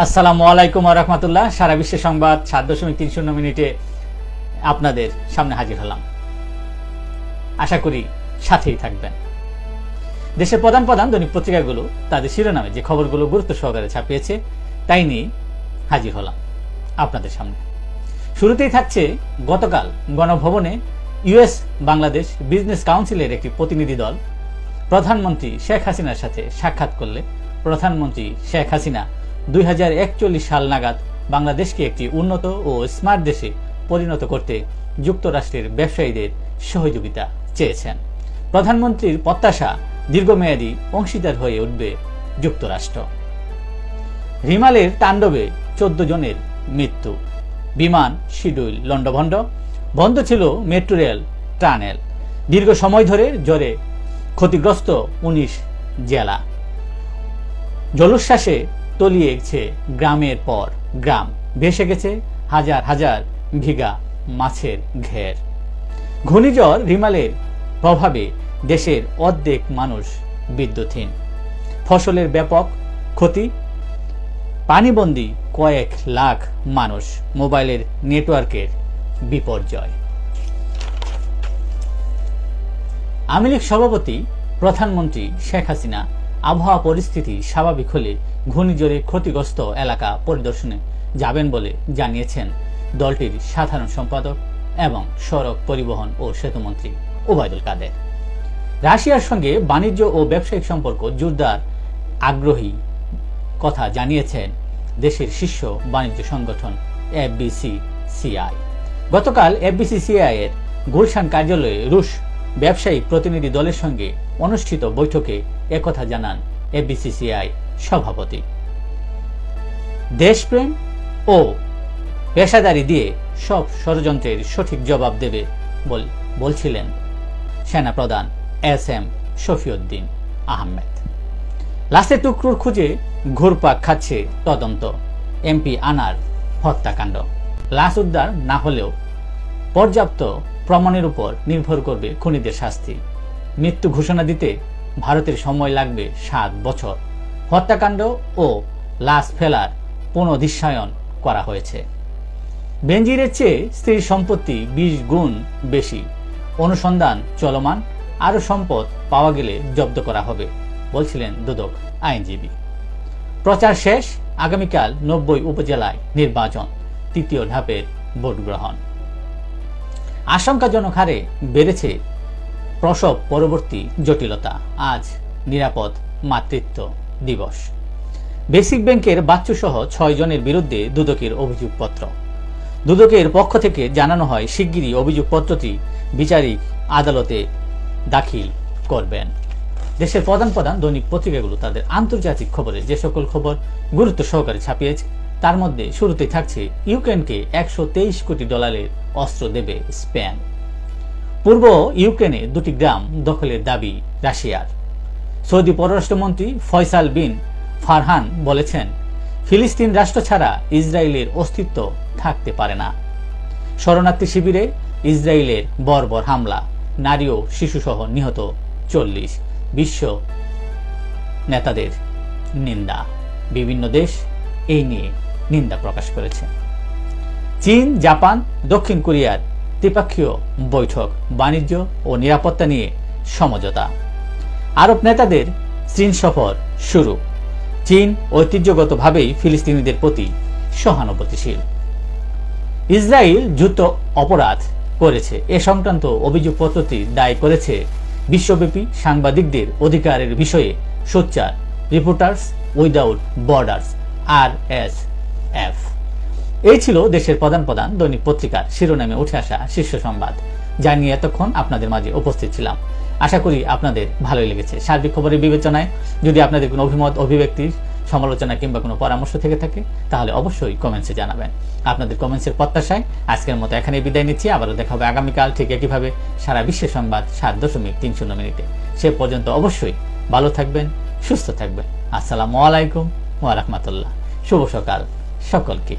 আসসালামু আলাইকুম ওয়া রাহমাতুল্লাহ। সারা বিশ্বের সংবাদ 7.30 মিনিটে আপনাদের সামনে হাজির হলাম। আশা করি সাথেই থাকবেন। দেশের প্রধান দৈনিক পত্রিকাগুলো তাদের শিরোনামে যে খবরগুলো গুরুত্ব সহকারে ছাপিয়েছে তাই নিয়ে হাজির হলাম আপনাদের সামনে। শুরুতেই থাকছে গতকাল গণভবনে ইউএস বাংলাদেশ বিজনেস কাউন্সিলের একটি প্রতিনিধি দল প্রধানমন্ত্রী শেখ হাসিনার সাথে সাক্ষাৎ করলে প্রধানমন্ত্রী শেখ হাসিনা 2041 সাল নাগাদ বাংলাদেশকে একটি উন্নত ও স্মার্ট দেশে পরিণত করতে যুক্তরাষ্ট্রের ব্যবসায়ীদের সহযোগিতা চেয়েছেন। প্রধানমন্ত্রীর প্রত্যাশা দীর্ঘমেয়াদী অংশীদার হয়ে উঠবে যুক্তরাষ্ট্র। রিমালের তাণ্ডবে 14 জনের মৃত্যু, বিমান শিডিউল লন্ডভন্ড, বন্ধ ছিল মেট্রো রেল টানেল, দীর্ঘ সময় ধরে জ্বরে ক্ষতিগ্রস্ত 19 জেলা, জলোচ্ছ্বাসে তলিয়েছে গ্রামের পর গ্রাম, ভেসে গেছে হাজার হাজার বিঘা মাছের ঘের। ঘূর্ণিঝড় রিমালের প্রভাবে দেশের অর্ধেক মানুষ বিদ্যুৎহীন, ফসলের ব্যাপক ক্ষতি, পানিবন্দী কয়েক লাখ মানুষ, মোবাইলের নেটওয়ার্কের বিপর্যয়। আওয়ামী লীগ সভাপতি প্রধানমন্ত্রী শেখ হাসিনা আবহাওয়া পরিস্থিতি স্বাভাবিক হলে ঘূর্ণিঝড়ে ক্ষতিগ্রস্ত এলাকা পরিদর্শনে যাবেন বলে জানিয়েছেন দলটির সাধারণ সম্পাদক এবং সড়ক পরিবহন ও সেতুমন্ত্রী ওবায়দুল কাদের। রাশিয়ার সঙ্গে বাণিজ্য ও ব্যবসায়িক সম্পর্ক জোরদার আগ্রহী কথা জানিয়েছেন দেশের শীর্ষ বাণিজ্য সংগঠন এফবিসিসিআই। গতকাল এফবিসিসিআই এর গুলশান কার্যালয়ে রুশ ব্যবসায়িক প্রতিনিধি দলের সঙ্গে অনুষ্ঠিত বৈঠকে একথা জানান এফবিসিসিআই সভাপতি। দেশপ্রেম ও পেশাদারি দিয়ে সব ষড়যন্ত্রের সঠিক জবাব দেবে বলছিলেন সেনাপ্রধান এস.এম. শফিউদ্দিন আহমেদ। লাশের টুকরোর খুঁজে ঘুরপাক খাচ্ছে তদন্ত, এমপি আনার হত্যাকাণ্ড। লাশ উদ্ধার না হলেও পর্যাপ্ত প্রমাণের উপর নির্ভর করবে খুনিদের শাস্তি। মৃত্যু ঘোষণা দিতে ভারতের সময় লাগবে 7 বছর। হত্যাকাণ্ড ও লাশ ফেলার পুনর্দৃশ্যায়ন করা হয়েছে। বেনজিরের চেয়ে স্ত্রীর সম্পত্তি 20 গুণ বেশি, অনুসন্ধান চলমান, আরও সম্পদ পাওয়া গেলে জব্দ করা হবে বলছিলেন দুদক আইনজীবী। প্রচার শেষ, আগামীকাল 90 উপজেলায় নির্বাচন, তৃতীয় ধাপের ভোট গ্রহণ। আশঙ্কাজনক হারে বেড়েছে প্রসব পরবর্তী জটিলতা, আজ নিরাপদ মাতৃত্ব দিবস। বেসিক ব্যাংকের বাচ্চুসহ 6 জনের বিরুদ্ধে দুদকের অভিযোগপত্র। দুদকের পক্ষ থেকে জানানো হয় শিগগিরই অভিযোগপত্রটি বিচারিক আদালতে দাখিল করবেন। দেশের প্রধান দৈনিক পত্রিকাগুলো তাদের আন্তর্জাতিক খবরে যে সকল খবর গুরুত্ব সহকারে ছাপিয়েছে তার মধ্যে শুরুতেই থাকছে ইউক্রেনকে $123 কোটি অস্ত্র দেবে স্পেন। পূর্ব ইউক্রেনে 2টি গ্রাম দখলের দাবি রাশিয়ার। সৌদি পররাষ্ট্রমন্ত্রী ফয়সাল বিন ফারহান বলেছেন, ফিলিস্তিন রাষ্ট্র ছাড়া ইসরায়েলের অস্তিত্ব থাকতে পারে না। শরণার্থী শিবিরে ইসরায়েলের বর্বর হামলা, নারী ও শিশুসহ নিহত 40। বিশ্ব নেতাদের নিন্দা, বিভিন্ন দেশ এই নিয়ে নিন্দা প্রকাশ করেছে। চীন, জাপান, দক্ষিণ কোরিয়ার দ্বিপক্ষীয় বৈঠক, বাণিজ্য ও নিরাপত্তা নিয়ে সমঝোতা। আরব নেতাদের চীন সফর শুরু। চীন ঐতিহ্যগতভাবেই ফিলিস্তিনিদের প্রতি সহানুভূতিশীল। ইসরায়েল যুদ্ধ অপরাধ করেছে এ সংক্রান্ত অভিযোগপত্রটি দায় করেছে বিশ্বব্যাপী সাংবাদিকদের অধিকারের বিষয়ে সোচ্চার রিপোর্টার্স উইদাউট বর্ডার্স RSF। এই ছিল দেশের প্রধান দৈনিক পত্রিকার শিরোনামে উঠে আসা শীর্ষ সংবাদ, যা নিয়ে এতক্ষণ আপনাদের মাঝে উপস্থিত ছিলাম। আশা করি আপনাদের ভালোই লেগেছে। সার্বিক খবরের বিবেচনায় যদি আপনাদের কোনো অভিমত, অভিব্যক্তি, সমালোচনা কিংবা কোনো পরামর্শ থেকে থাকে তাহলে অবশ্যই কমেন্টসে জানাবেন। আপনাদের কমেন্টসের প্রত্যাশায় আজকের মতো এখানে বিদায় নিচ্ছি। আবারও দেখা হবে আগামীকাল ঠিক একইভাবে সারা বিশ্বের সংবাদ 7.30 মিনিটে। সে পর্যন্ত অবশ্যই ভালো থাকবেন, সুস্থ থাকবেন। আসসালামু আলাইকুম ওয়া রাহমাতুল্লাহ। শুভ সকাল সকলকে।